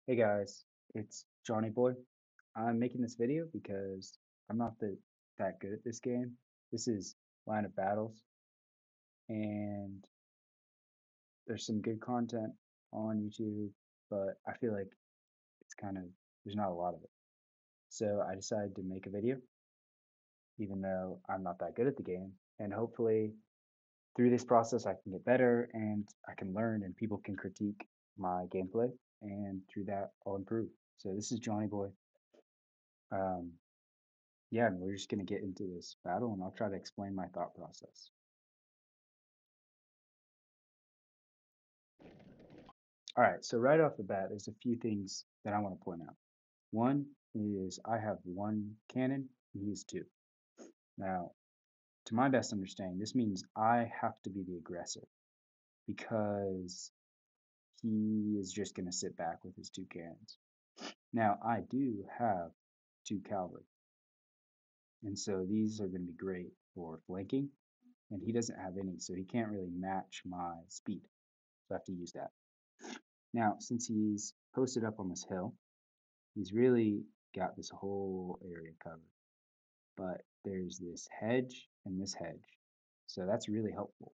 Hey guys, it's Johnny Boy. I'm making this video because I'm not that good at this game. This is Line of Battles, and there's some good content on YouTube, but I feel like it's there's not a lot of it. So I decided to make a video, even though I'm not that good at the game, and hopefully through this process I can get better and I can learn and people can critique my gameplay, and through that I'll improve. So this is Johnny Boy. Um, Yeah, and we're just going to get into this battle and I'll try to explain my thought process. All right, so right off the bat, there's a few things that I want to point out. One is I have one cannon and he has two. Now, to my best understanding, this means I have to be the aggressor because he is just going to sit back with his two cannons. Now, I do have two cavalry, and so these are going to be great for flanking, and he doesn't have any, so he can't really match my speed. So I have to use that. Now, since he's posted up on this hill, he's really got this whole area covered. But there's this hedge and this hedge. So that's really helpful.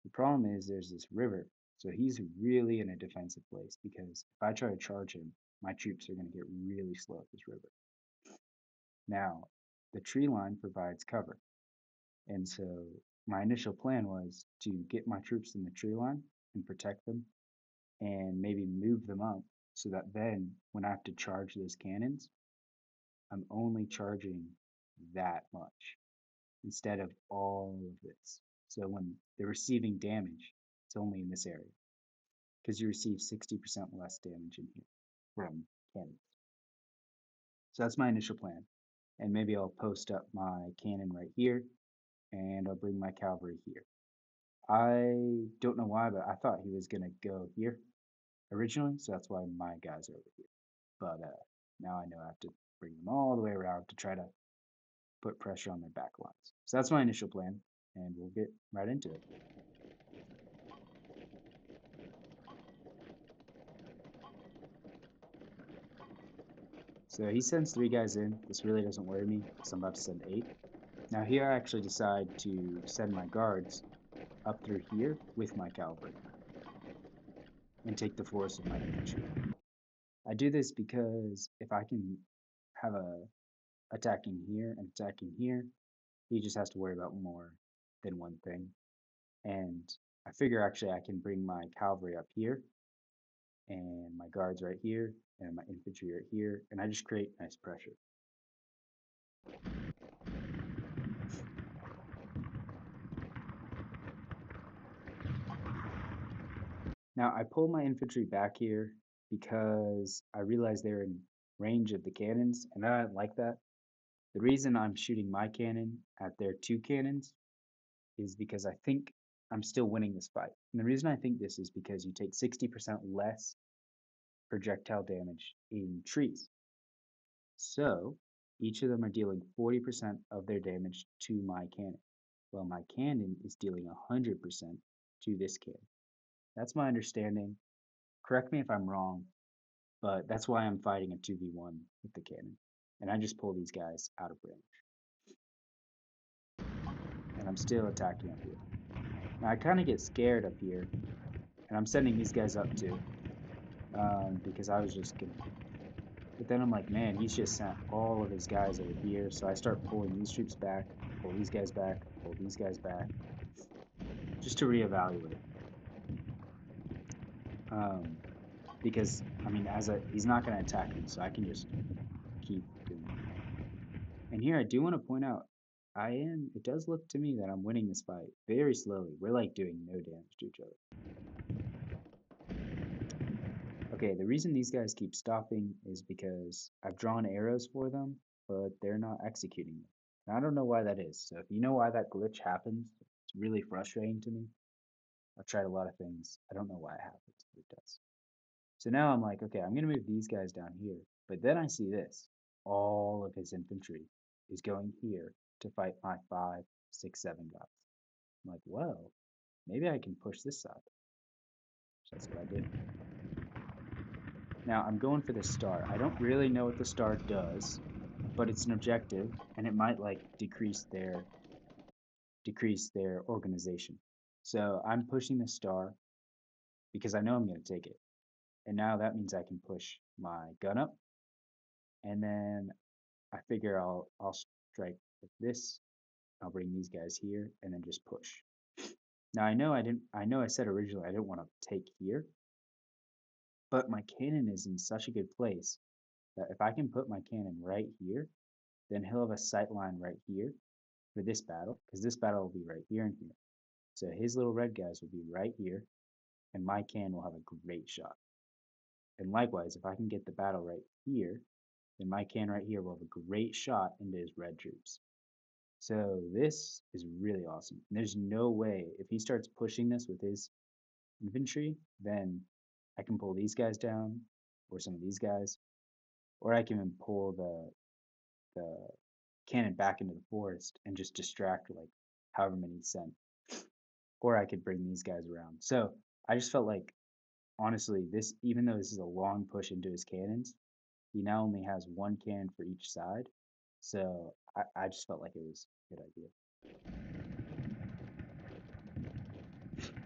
The problem is there's this river. So he's really in a defensive place because if I try to charge him, my troops are going to get really slow at this river. Now, the tree line provides cover. And so my initial plan was to get my troops in the tree line and protect them and maybe move them up so that then when I have to charge those cannons, I'm only charging that much instead of all of this. So when they're receiving damage, it's only in this area because you receive 60% less damage in here from cannons. So that's my initial plan. And maybe I'll post up my cannon right here and I'll bring my cavalry here. I don't know why, but I thought he was going to go here originally, so that's why my guys are over here. But now I know I have to bring them all the way around to try to put pressure on their back lines. So that's my initial plan, and we'll get right into it. So he sends three guys in. This really doesn't worry me because I'm about to send eight. Now here I actually decide to send my guards up through here with my cavalry and take the force of my infantry. I do this because if I can have a attacking here and attacking here, he just has to worry about more than one thing. And I figure actually I can bring my cavalry up here and my guards right here and my infantry right here, and I just create nice pressure. Now I pull my infantry back here because I realize they're in range of the cannons, and I don't like that. The reason I'm shooting my cannon at their two cannons is because I think I'm still winning this fight. And the reason I think this is because you take 60% less projectile damage in trees. So each of them are dealing 40% of their damage to my cannon, while my cannon is dealing 100% to this cannon. That's my understanding. Correct me if I'm wrong, but that's why I'm fighting a 2v1 with the cannon. And I just pull these guys out of range. And I'm still attacking up here. Now I kind of get scared up here, and I'm sending these guys up too, because I was just gonna. But then I'm like, man, he's just sent all of his guys over here, so I start pulling these troops back, pull these guys back, pull these guys back, just to reevaluate. Um, because I mean, he's not going to attack me, so I can just keep doing it. And here I do want to point out, it does look to me that I'm winning this fight very slowly. We're like doing no damage to each other. Okay, the reason these guys keep stopping is because I've drawn arrows for them, but they're not executing them. And I don't know why that is. So if you know why that glitch happens, it's really frustrating to me. I've tried a lot of things. I don't know why it happens, but it does. So now I'm like, okay, I'm going to move these guys down here. But then I see this. All of his infantry is going here to fight my 5, 6, 7 guys. I'm like, well, maybe I can push this side. So that's what I did. Now I'm going for the star. I don't really know what the star does, but it's an objective and it might like decrease their organization. So I'm pushing the star because I know I'm going to take it. And now that means I can push my gun up and then I figure I'll strike with this. I'll bring these guys here and then just push. Now I know I said originally I didn't want to take here, but my cannon is in such a good place that if I can put my cannon right here, then he'll have a sight line right here for this battle, because this battle will be right here and here. So his little red guys will be right here, and my cannon will have a great shot. And likewise, if I can get the battle right here, then my cannon right here will have a great shot into his red troops. So this is really awesome. And there's no way, if he starts pushing this with his infantry, then I can pull these guys down, or some of these guys, or I can even pull the cannon back into the forest and just distract like however many he sent. Or I could bring these guys around. So I just felt like honestly, this even though this is a long push into his cannons, he now only has one cannon for each side. So I just felt like it was a good idea.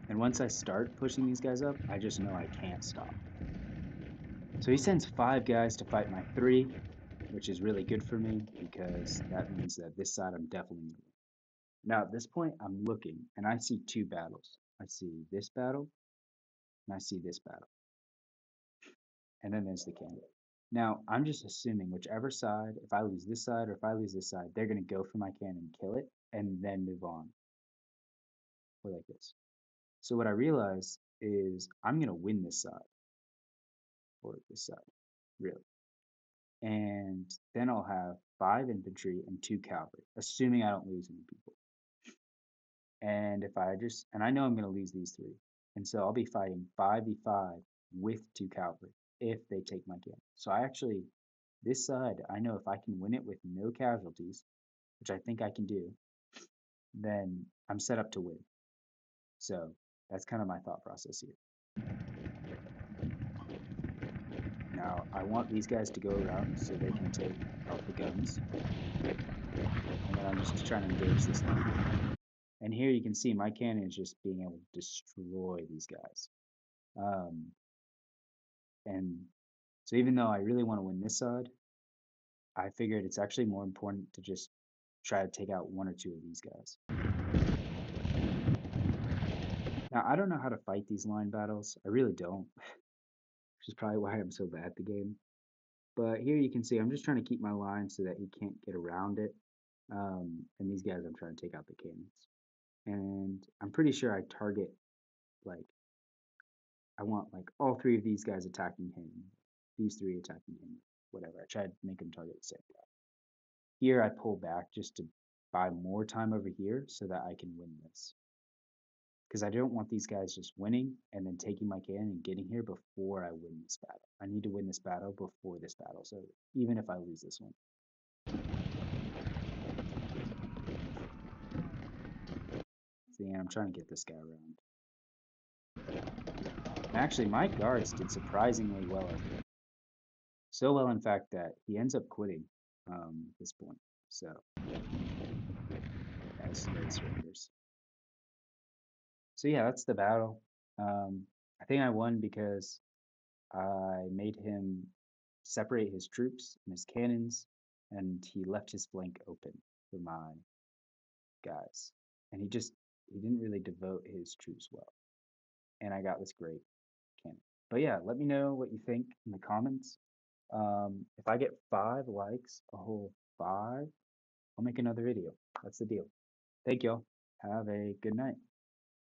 And once I start pushing these guys up, I just know I can't stop. So he sends 5 guys to fight my 3, which is really good for me because that means that this side I'm definitely going to win. Now at this point I'm looking and I see 2 battles. I see this battle and I see this battle. And then there's the cannon. Now I'm just assuming whichever side, if I lose this side or if I lose this side, they're going to go for my cannon and kill it and then move on. Or like this. So what I realize is I'm going to win this side or this side, really. And then I'll have 5 infantry and 2 cavalry, assuming I don't lose any people. And if I just, and I know I'm going to lose these 3, and so I'll be fighting 5v5 with 2 cavalry if they take my cannon. So I actually, this side, I know if I can win it with no casualties, which I think I can do, then I'm set up to win. So that's kind of my thought process here. Now I want these guys to go around so they can take out the guns, and then I'm just trying to engage this line. And here you can see my cannon is just being able to destroy these guys. And so even though I really want to win this side, I figured it's actually more important to just try to take out 1 or 2 of these guys. Now, I don't know how to fight these line battles. I really don't, which is probably why I'm so bad at the game. But here you can see I'm just trying to keep my line so that he can't get around it. And these guys, I'm trying to take out the cannons. And I'm pretty sure I target, like, I want like all 3 of these guys attacking him, these 3 attacking him, whatever. I try to make them target the same guy. Here I pull back just to buy more time over here so that I can win this. Because I don't want these guys just winning and then taking my cannon and getting here before I win this battle. I need to win this battle before this battle, so even if I lose this one. See, I'm trying to get this guy around. And actually, my guards did surprisingly well over here. So well, in fact, that he ends up quitting at this point. So, as surrenders. So yeah, that's the battle. I think I won because I made him separate his troops and his cannons, and he left his flank open for my guys. And he didn't really devote his troops well. And I got this great cannon. But yeah, let me know what you think in the comments. If I get 5 likes, a whole 5, I'll make another video. That's the deal. Thank y'all. Have a good night.